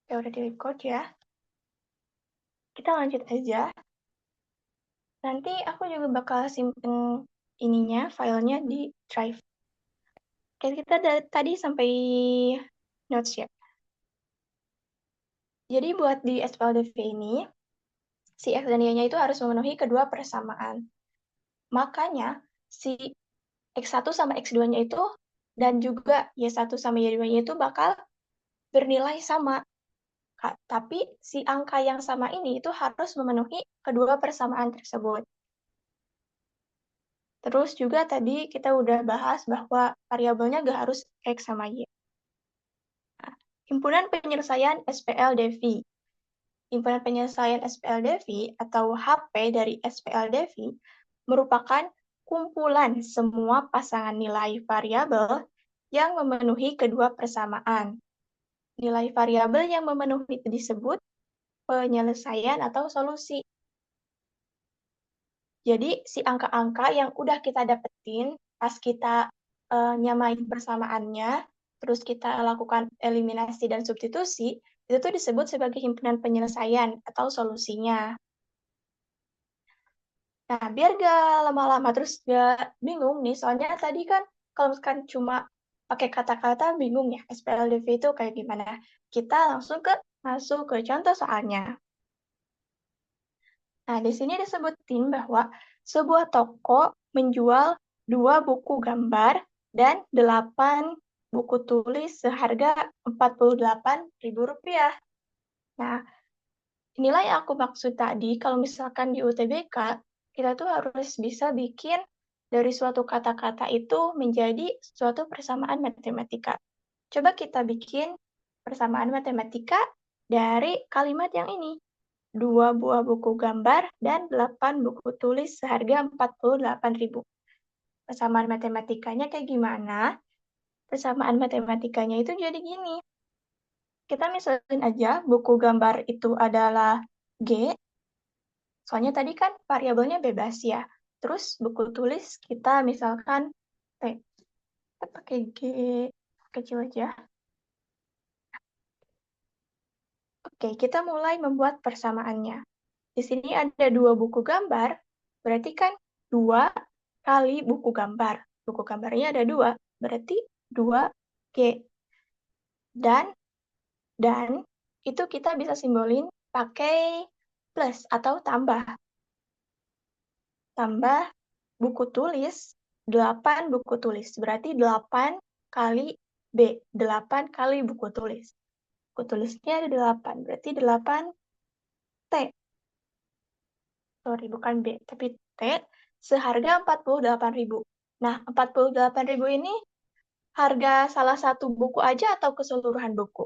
Ya udah di-record ya. Kita lanjut aja. Nanti aku juga bakal simpen ininya, filenya di Drive. Oke, kita tadi sampai notes ya. Jadi buat di SPLDV ini, si X dan Y-nya itu harus memenuhi kedua persamaan. Makanya, si X1 sama X2-nya itu, dan juga Y1 sama Y2-nya itu bakal bernilai sama. Tapi si angka yang sama ini itu harus memenuhi kedua persamaan tersebut. Terus juga tadi kita udah bahas bahwa variabelnya gak harus X sama Y. Nah, himpunan penyelesaian SPLDV. Himpunan penyelesaian SPLDV atau HP dari SPLDV merupakan kumpulan semua pasangan nilai variabel yang memenuhi kedua persamaan. Nilai variabel yang memenuhi disebut penyelesaian atau solusi. Jadi, si angka-angka yang udah kita dapetin pas kita nyamain persamaannya, terus kita lakukan eliminasi dan substitusi, itu tuh disebut sebagai himpunan penyelesaian atau solusinya. Nah, biar gak lama-lama terus gak bingung nih, soalnya tadi kan kalau misalkan cuma pakai kata-kata bingung ya, SPLDV itu kayak gimana. Kita langsung masuk ke contoh soalnya. Nah, di sini disebutin bahwa sebuah toko menjual 2 buku gambar dan 8 buku tulis seharga Rp48.000. Nah, inilah yang aku maksud tadi, kalau misalkan di UTBK, kita tuh harus bisa bikin dari suatu kata-kata itu menjadi suatu persamaan matematika. Coba kita bikin persamaan matematika dari kalimat yang ini. 2 buah buku gambar dan 8 buku tulis seharga Rp48.000. Persamaan matematikanya kayak gimana? Persamaan matematikanya itu jadi gini. Kita misalin aja buku gambar itu adalah G, soalnya tadi kan variabelnya bebas ya. Terus buku tulis kita misalkan T. Kita pakai G kecil aja. Oke, kita mulai membuat persamaannya. Di sini ada 2 buku gambar, berarti kan 2 kali buku gambar. Buku gambarnya ada 2, berarti 2G. Dan itu kita bisa simbolin pakai plus atau tambah. Tambah buku tulis, 8 buku tulis. Berarti 8 kali B, 8 kali buku tulis. Buku tulisnya ada 8, berarti 8T. Sorry, bukan B, tapi T, seharga Rp48.000. Nah, Rp48.000 ini harga salah satu buku aja atau keseluruhan buku?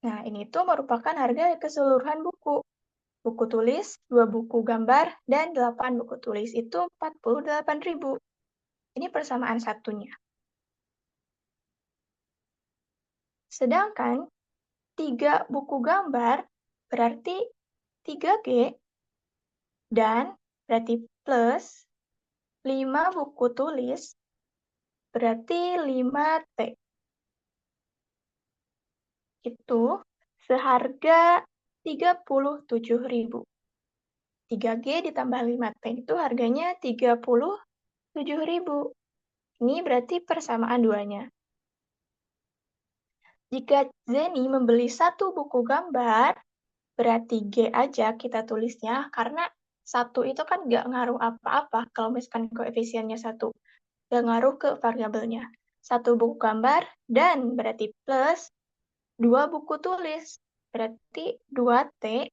Nah, ini tuh merupakan harga keseluruhan buku. Buku tulis, 2 buku gambar, dan 8 buku tulis. Itu Rp48.000. Ini persamaan satunya. Sedangkan 3 buku gambar berarti 3G, dan berarti plus 5 buku tulis berarti 5T. Itu seharga Rp37.000. 3G ditambah 5T itu harganya Rp37.000. Ini berarti persamaan duanya. Jika Zeni membeli 1 buku gambar, berarti G aja kita tulisnya, karena 1 itu kan nggak ngaruh apa-apa kalau misalkan koefisiennya 1. Nggak ngaruh ke variabelnya. 1 buku gambar, dan berarti plus 2 buku tulis, berarti 2T.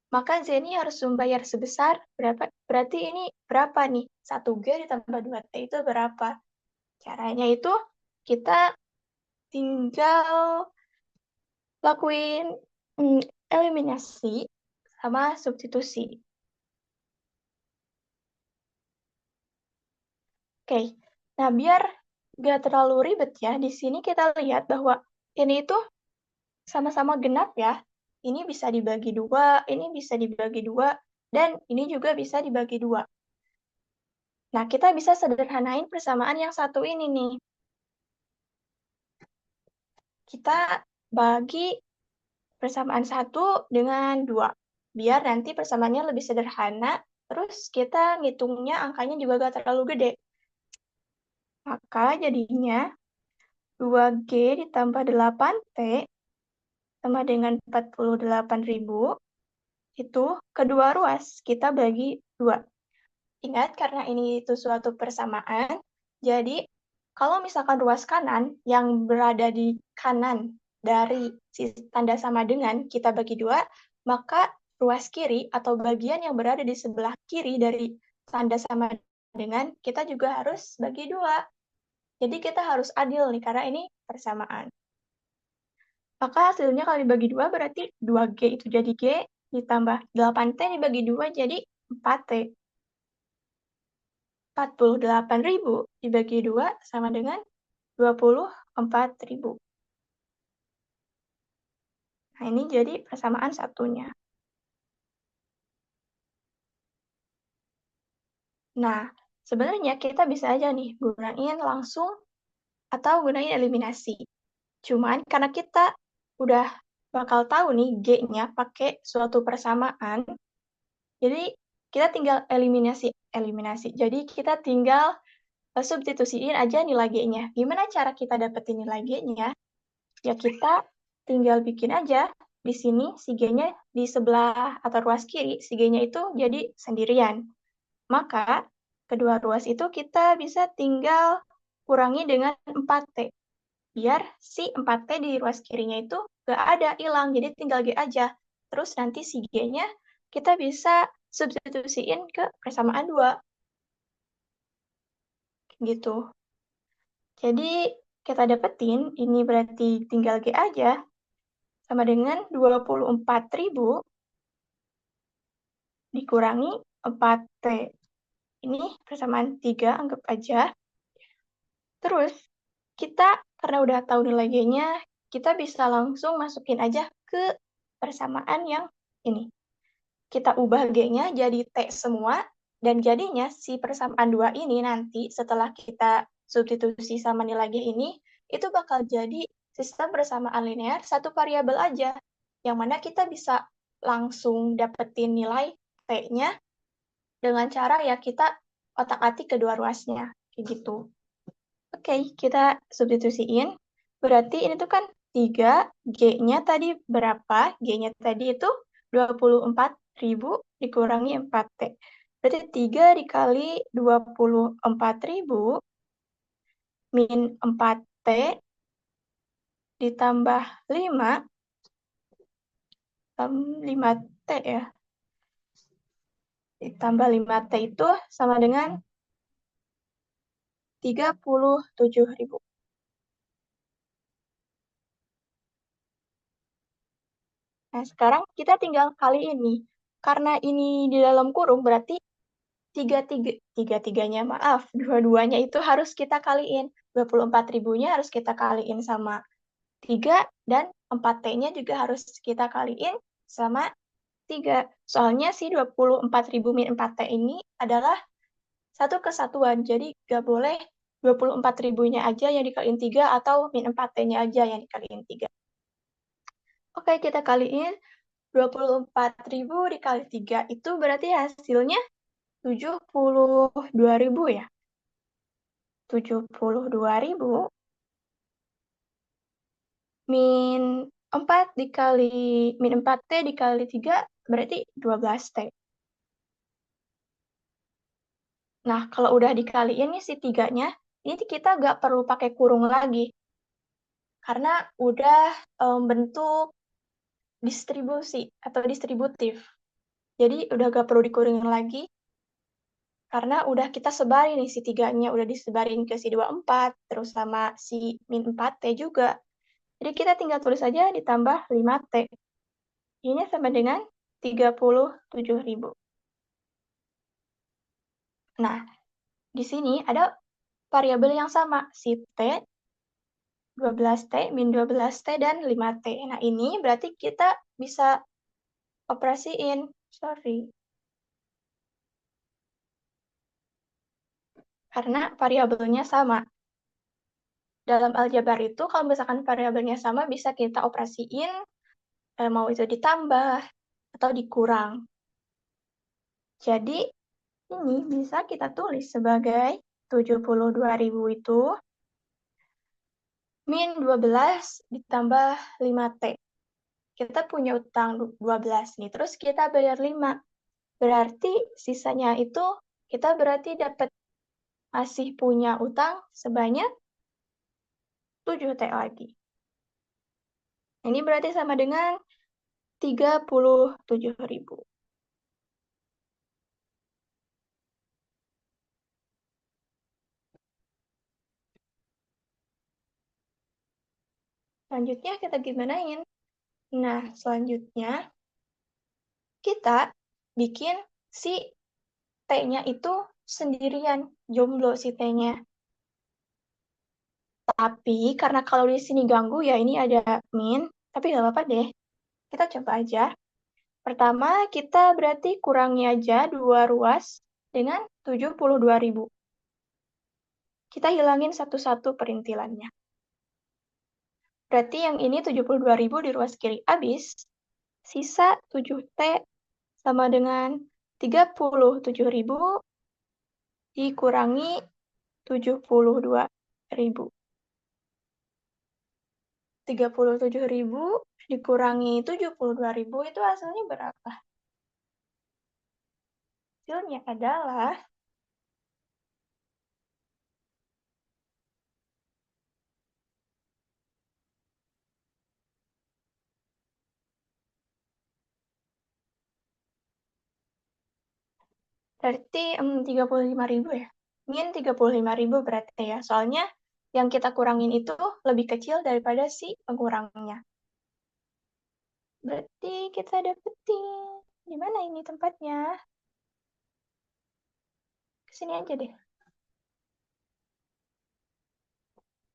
Maka Zeni harus membayar sebesar berapa? Berarti ini berapa nih? 1G ditambah 2T itu berapa? Caranya itu kita tinggal lakuin eliminasi sama substitusi. Oke, nah biar gak terlalu ribet ya, di sini kita lihat bahwa ini itu sama-sama genap ya. Ini bisa dibagi 2, ini bisa dibagi 2, dan ini juga bisa dibagi 2. Nah, kita bisa sederhanain persamaan yang satu ini nih. kita bagi persamaan 1 dengan 2. Biar nanti persamaannya lebih sederhana, terus kita ngitungnya angkanya juga gak terlalu gede. Maka jadinya 2G ditambah 8T sama dengan 48.000, itu kedua ruas kita bagi 2. Ingat, karena ini itu suatu persamaan, jadi kalau misalkan ruas kanan yang berada di kanan dari tanda sama dengan kita bagi 2, maka ruas kiri atau bagian yang berada di sebelah kiri dari tanda sama dengan kita juga harus bagi 2. Jadi kita harus adil nih, karena ini persamaan. Maka hasilnya kalau dibagi 2 berarti 2G itu jadi G, ditambah 8T dibagi 2 jadi 4T. 48.000 dibagi 2 sama dengan 24.000. Nah, ini jadi persamaan satunya. Nah, sebenarnya kita bisa aja nih gunain langsung atau gunain eliminasi. Cuman karena kita udah bakal tahu nih G-nya pakai suatu persamaan, jadi kita tinggal eliminasi. Jadi kita tinggal substitusiin aja nilai G-nya. Gimana cara kita dapetin nilai G-nya? Ya kita tinggal bikin aja di sini si G-nya di sebelah atau ruas kiri, si G-nya itu jadi sendirian. Maka kedua ruas itu kita bisa tinggal kurangi dengan 4T. Biar si 4T di ruas kirinya itu nggak ada, hilang. Jadi tinggal G aja. Terus nanti si G-nya kita bisa substitusiin ke persamaan 2. Gitu. Jadi kita dapetin, ini berarti tinggal G aja, sama dengan 24.000 dikurangi 4T. Ini persamaan 3, anggap aja. Terus, kita karena udah tahu nilai G-nya, kita bisa langsung masukin aja ke persamaan yang ini. Kita ubah G-nya jadi T semua, dan jadinya si persamaan 2 ini nanti setelah kita substitusi sama nilai G ini, itu bakal jadi sistem persamaan linear satu variabel aja, yang mana kita bisa langsung dapetin nilai T-nya dengan cara ya kita otak-atik kedua ruasnya, kayak gitu. Oke, kita substitusiin. Berarti ini tuh kan 3, G-nya tadi berapa? G-nya tadi itu 24.000 dikurangi 4T. Berarti 3 dikali 24.000 min 4T ditambah 5, 5T ya. Ditambah 5T itu sama dengan 37.000. Nah, sekarang kita tinggal kali ini. Karena ini di dalam kurung, berarti tiga-tiganya, maaf, dua-duanya itu harus kita kaliin. 24.000-nya harus kita kaliin sama 3, dan 4T-nya juga harus kita kaliin sama 3. Soalnya si 24.000 min 4T ini adalah satu kesatuan, jadi nggak boleh 24.000-nya aja yang dikaliin 3 atau min 4T-nya aja yang dikaliin 3. Oke, kita kaliin 24.000 dikali 3 itu berarti hasilnya 72.000 ya. 72.000 min 4 dikali min 4T dikali 3 berarti 12T. Nah, kalau udah dikaliin nih si 3-nya, ini kita nggak perlu pakai kurung lagi. Karena udah bentuk distribusi atau distributif. Jadi udah nggak perlu dikurungin lagi, karena udah kita sebarin nih si 3-nya, udah disebarin ke si 24, terus sama si min 4T juga. Jadi kita tinggal tulis aja ditambah 5T. Ini sama dengan 37.000. Nah, di sini ada variabel yang sama, si T, 12T, min 12T, dan 5T. Nah, ini berarti kita bisa operasiin. Sorry. Karena variabelnya sama. dalam aljabar itu kalau misalkan variabelnya sama bisa kita operasiin, mau itu ditambah atau dikurang. Jadi ini bisa kita tulis sebagai 72.000 itu min 12 ditambah 5T. Kita punya utang 12 nih, terus kita bayar 5. Berarti sisanya itu kita berarti dapat masih punya utang sebanyak 7T lagi. Ini berarti sama dengan 37.000. Selanjutnya kita gimanain? Nah, selanjutnya kita bikin si T-nya itu sendirian, jomblo si T-nya. Tapi karena kalau di sini ganggu ya ini ada min, tapi nggak apa-apa deh. Kita coba aja. Pertama, kita berarti kurangi aja 2 ruas dengan 72.000. Kita hilangin satu-satu perintilannya. Berarti yang ini 72.000 di ruas kiri habis. Sisa 7T sama dengan 37.000 dikurangi 72.000. 37.000 dikurangi 72.000 itu hasilnya berapa? Hasilnya adalah berarti 35.000 ya? Min 35.000 berarti ya. Soalnya yang kita kurangin itu lebih kecil daripada si pengurangnya. Berarti kita dapetin. Di mana ini tempatnya? Kesini aja deh.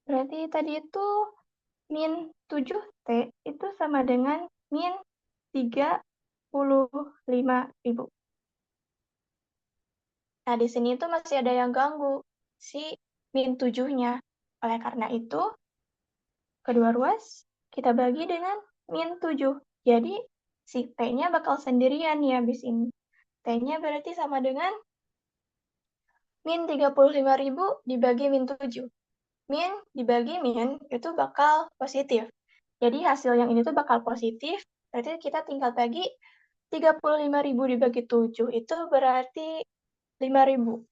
Berarti tadi itu min 7T itu sama dengan min 35.000. Nah, di sini tuh masih ada yang ganggu, si min 7-nya. Oleh karena itu, kedua ruas kita bagi dengan min 7. Jadi, si T-nya bakal sendirian ya habis ini. T-nya berarti sama dengan min 35.000 dibagi min 7. Min dibagi min itu bakal positif. Jadi, hasil yang ini tuh bakal positif. Berarti kita tinggal bagi 35.000 dibagi 7. Itu berarti 5.000.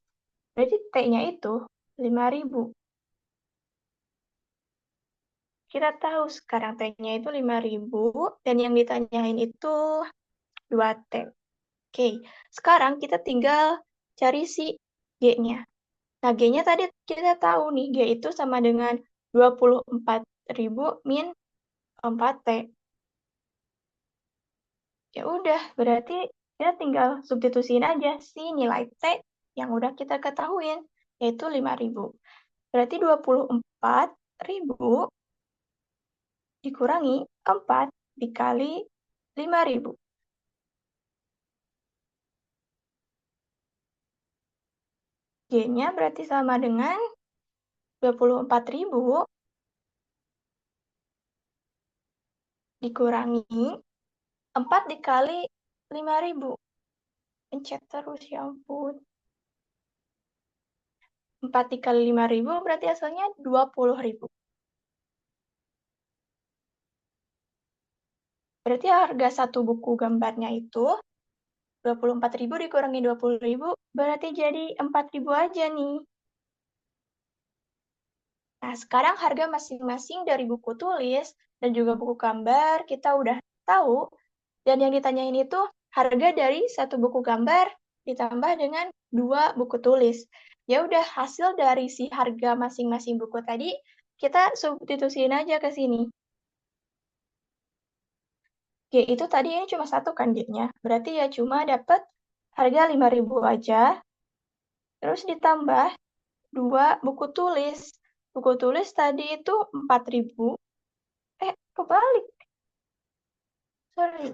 Berarti T-nya itu 5.000. Kita tahu sekarang T-nya itu 5.000 dan yang ditanyain itu 2T. Oke, sekarang kita tinggal cari si G-nya. Nah, G-nya tadi kita tahu nih, G itu sama dengan 24.000 min 4T. Ya udah, berarti kita tinggal substitusiin aja si nilai T yang udah kita ketahuin, yaitu 5.000. Berarti 24.000 dikurangi 4 dikali 5.000. G-nya berarti sama dengan 24.000 dikurangi 4 dikali 5.000. Pencet terus, ya ampun. 4 dikali 5.000 berarti hasilnya 20.000. Berarti harga satu buku gambarnya itu 24.000 dikurangi 20.000 berarti jadi 4.000 aja nih. Nah, sekarang harga masing-masing dari buku tulis dan juga buku gambar kita udah tahu. Dan yang ditanyain itu harga dari satu buku gambar ditambah dengan 2 buku tulis. Ya udah, hasil dari si harga masing-masing buku tadi kita substitusiin aja ke sini. G itu tadi ini cuma satu kan G-nya. Berarti ya cuma dapat harga 5.000 aja. Terus ditambah 2 buku tulis. Buku tulis tadi itu 4.000. Kebalik. Sorry.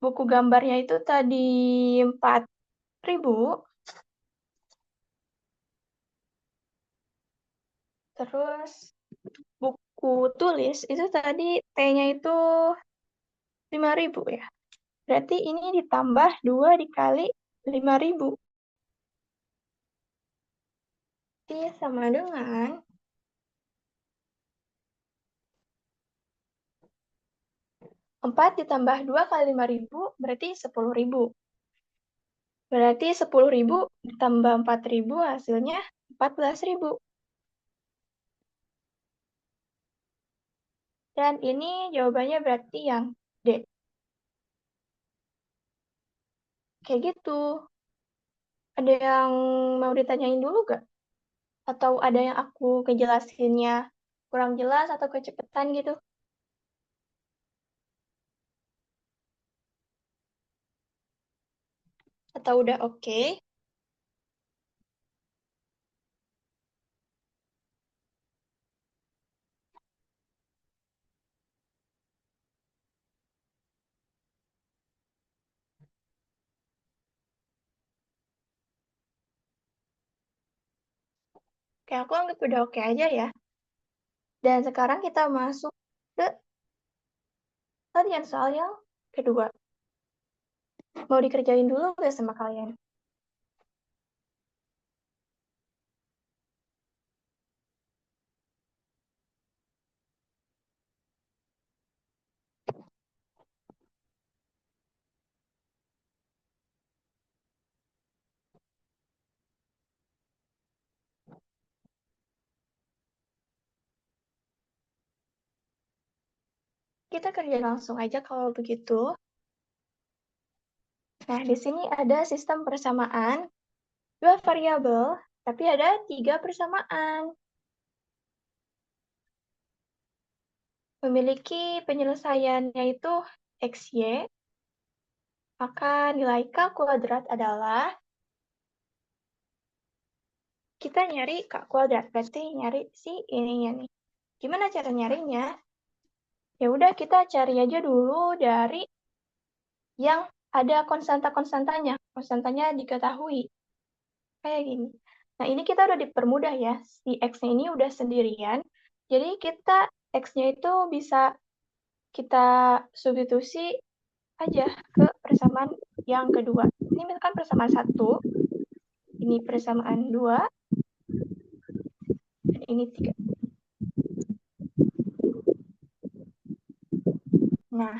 Buku gambarnya itu tadi 4.000. Terus buku tulis itu tadi T-nya itu 5.000 ya. Berarti ini ditambah 2 dikali 5.000. Ini sama dengan 4 ditambah 2 kali 5.000 berarti 10.000. Berarti 10.000 ditambah 4.000 hasilnya 14.000. Dan ini jawabannya berarti yang D. Kayak gitu. Ada yang mau ditanyain dulu gak? Atau ada yang aku kejelasinnya kurang jelas atau kecepatan gitu? Atau udah oke? Oke, aku anggap udah oke aja ya. Dan sekarang kita masuk ke latihan soal yang kedua. Mau dikerjain dulu gak sama kalian? Kita kerja langsung aja kalau begitu. Nah, di sini ada sistem persamaan, dua variabel, tapi ada 3 persamaan. Memiliki penyelesaiannya itu XY, maka nilai K kuadrat adalah, kita nyari K kuadrat, berarti nyari si ininya nih. Gimana cara nyarinya? Ya udah kita cari aja dulu dari yang ada konstanta-konstantanya. Konstantanya diketahui. Kayak gini. Nah, ini kita udah dipermudah ya. Si X-nya ini udah sendirian. Jadi kita X-nya itu bisa kita substitusi aja ke persamaan yang kedua. Ini misalkan persamaan 1, ini persamaan 2, dan ini 3. Nah,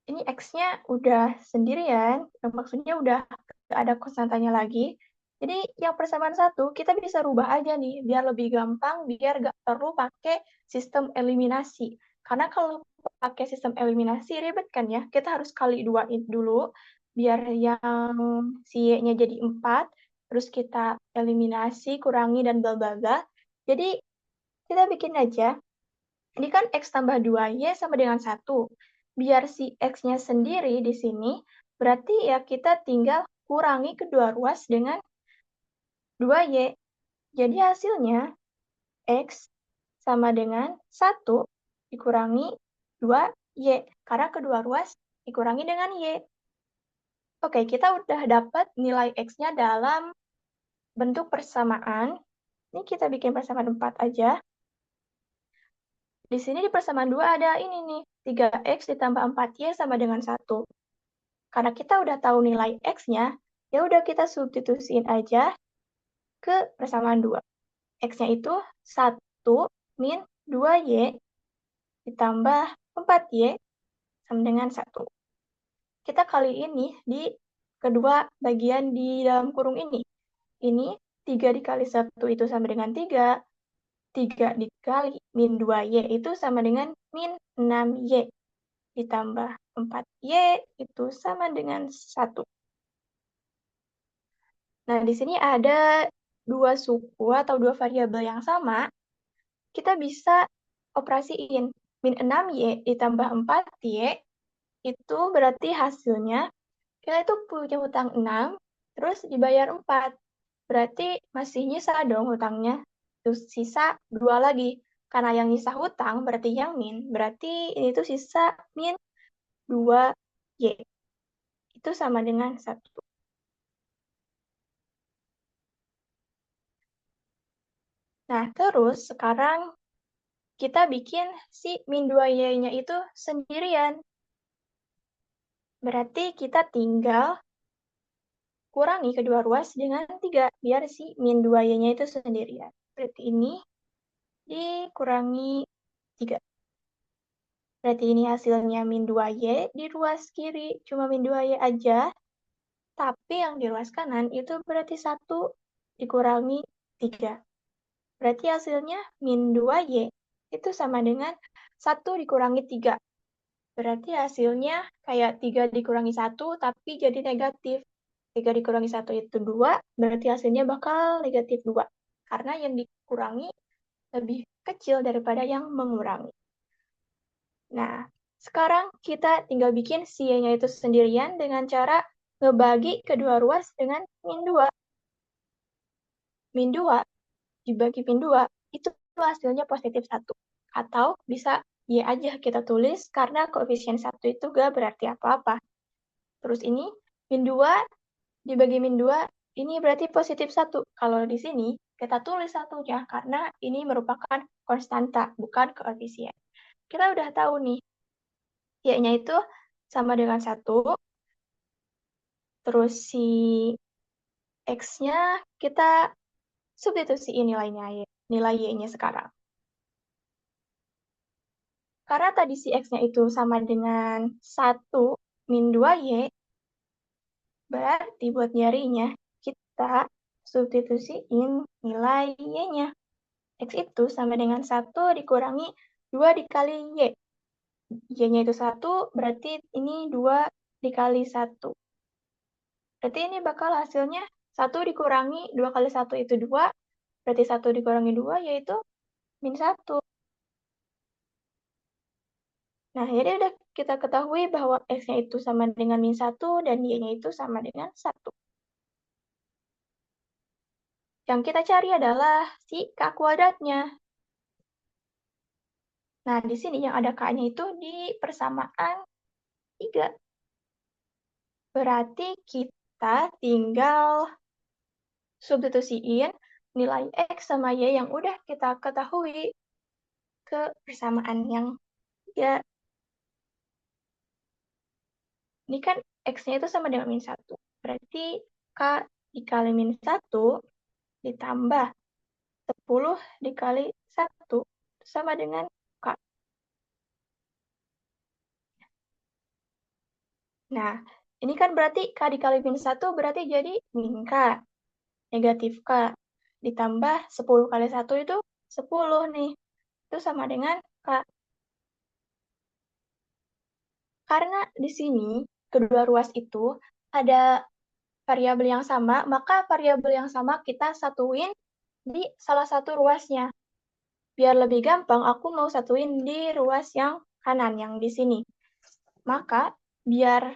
ini X-nya udah sendirian, maksudnya udah gak ada konstantanya lagi. Jadi yang persamaan 1, kita bisa rubah aja nih, biar lebih gampang, biar gak perlu pakai sistem eliminasi. Karena kalau pakai sistem eliminasi ribet kan ya, kita harus kali 2 dulu, biar yang si Y-nya jadi 4, terus kita eliminasi, kurangi, dan bla bla bla. Jadi kita bikin aja, ini kan X tambah 2Y sama dengan 1. Biar si X-nya sendiri di sini, berarti ya kita tinggal kurangi kedua ruas dengan 2Y. Jadi hasilnya X sama dengan 1 dikurangi 2Y. Karena kedua ruas dikurangi dengan Y. Oke, kita udah dapat nilai X-nya dalam bentuk persamaan. Ini kita bikin persamaan 4 aja. Di sini di persamaan 2 ada ini nih, 3X ditambah 4Y sama dengan 1. Karena kita udah tahu nilai X-nya, ya udah kita substitusiin aja ke persamaan 2. X-nya itu 1 min 2Y ditambah 4Y sama dengan 1. Kita kali ini di kedua bagian di dalam kurung ini. Ini 3 dikali 1 itu sama dengan 3. 3 dikali min 2Y itu sama dengan min 6Y. Ditambah 4Y itu sama dengan 1. Nah, di sini ada dua suku atau dua variabel yang sama. Kita bisa operasiin. Min 6Y ditambah 4Y itu berarti hasilnya kita itu punya hutang 6, terus dibayar 4. Berarti masih nyisa dong hutangnya. Terus sisa 2 lagi. Karena yang nyisa hutang berarti yang min. Berarti ini tuh sisa min 2Y. Itu sama dengan 1. Nah, terus sekarang kita bikin si min 2y-nya itu sendirian. Berarti kita tinggal kurangi kedua ruas dengan 3, biar si min 2y-nya itu sendirian. Berarti ini dikurangi 3. Berarti ini hasilnya min 2y, di ruas kiri cuma min 2y aja, tapi yang di ruas kanan itu berarti 1 dikurangi 3. Berarti hasilnya min 2y itu sama dengan 1 dikurangi 3. Berarti hasilnya kayak 3 dikurangi 1, tapi jadi negatif. 3 dikurangi 1 itu 2, berarti hasilnya bakal negatif 2. Karena yang dikurangi lebih kecil daripada yang mengurangi. Nah, sekarang kita tinggal bikin si y-nya itu sendirian dengan cara ngebagi kedua ruas dengan min 2. Min 2 dibagi min 2, itu hasilnya positif 1. Atau bisa y aja kita tulis karena koefisien 1 itu gak berarti apa-apa. Terus ini min 2 dibagi min 2, ini berarti positif 1. Kalau di sini kita tulis satunya karena ini merupakan konstanta, bukan koefisien. Kita udah tahu nih, y-nya itu sama dengan 1, terus si x-nya kita substitusiin nilai y-nya sekarang. Karena tadi si x-nya itu sama dengan 1 min 2y, berarti buat nyarinya, kita substitusiin nilai y-nya. X itu sama dengan 1 dikurangi 2 dikali y. Y-nya itu 1, berarti ini 2 dikali 1. Berarti ini bakal hasilnya 1 dikurangi 2 kali 1 itu 2, berarti 1 dikurangi 2 yaitu min 1. Nah, jadi udah kita ketahui bahwa X-nya itu sama dengan min 1 dan Y-nya itu sama dengan 1. Yang kita cari adalah si K kuadratnya. Nah, di sini yang ada K-nya itu di persamaan 3. Berarti kita tinggal substitusiin nilai X sama Y yang udah kita ketahui ke persamaan yang 3. Ini kan X-nya itu sama dengan min 1. Berarti K dikali min 1 ditambah 10 dikali 1 sama dengan K. Nah, ini kan berarti K dikali min 1 berarti jadi min K. Negatif K. Ditambah 10 kali 1 itu 10 nih. Itu sama dengan K. Karena di sini kedua ruas itu ada variabel yang sama, maka variabel yang sama kita satuin di salah satu ruasnya. Biar lebih gampang, aku mau satuin di ruas yang kanan, yang di sini. Maka, biar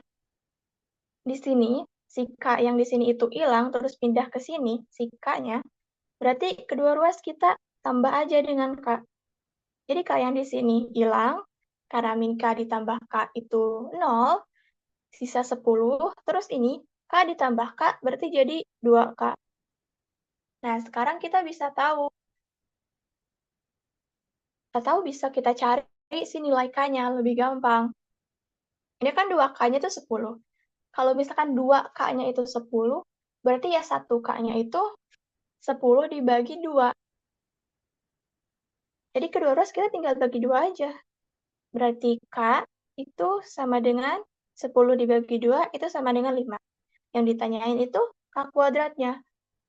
di sini, si K yang di sini itu hilang, terus pindah ke sini, si K-nya, berarti kedua ruas kita tambah aja dengan K. Jadi K yang di sini hilang, karena min K ditambah K itu 0, sisa 10, terus ini K ditambah K berarti jadi 2K. Nah, sekarang kita bisa tahu, atau bisa kita cari si nilai K-nya lebih gampang. Ini kan 2K-nya itu 10. Kalau misalkan 2K-nya itu 10, berarti ya 1K-nya itu 10 dibagi 2. Jadi kedua ruas kita tinggal bagi 2 aja. Berarti K itu sama dengan 10 dibagi 2, itu sama dengan 5. Yang ditanyain itu K kuadratnya.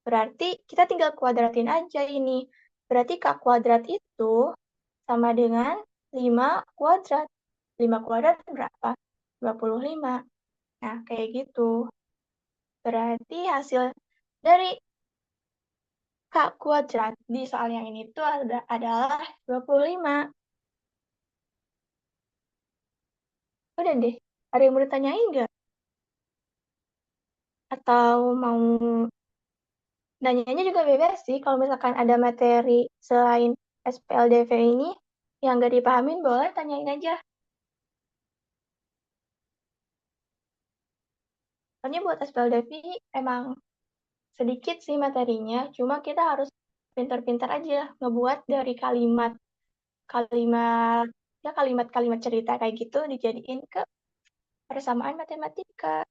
Berarti kita tinggal kuadratin aja ini. Berarti K kuadrat itu sama dengan 5 kuadrat. 5 kuadrat berapa? 25. Nah, kayak gitu. Berarti hasil dari K kuadrat di soal yang ini tuh adalah 25. Udah deh, ada yang mau ditanyain nggak? Atau mau nanyanya juga bebas sih, kalau misalkan ada materi selain SPLDV ini yang nggak dipahamin, boleh tanyain aja. Soalnya buat SPLDV emang sedikit sih materinya, cuma kita harus pintar-pintar aja ngebuat dari kalimat ya kalimat-kalimat cerita kayak gitu dijadiin ke persamaan matematika.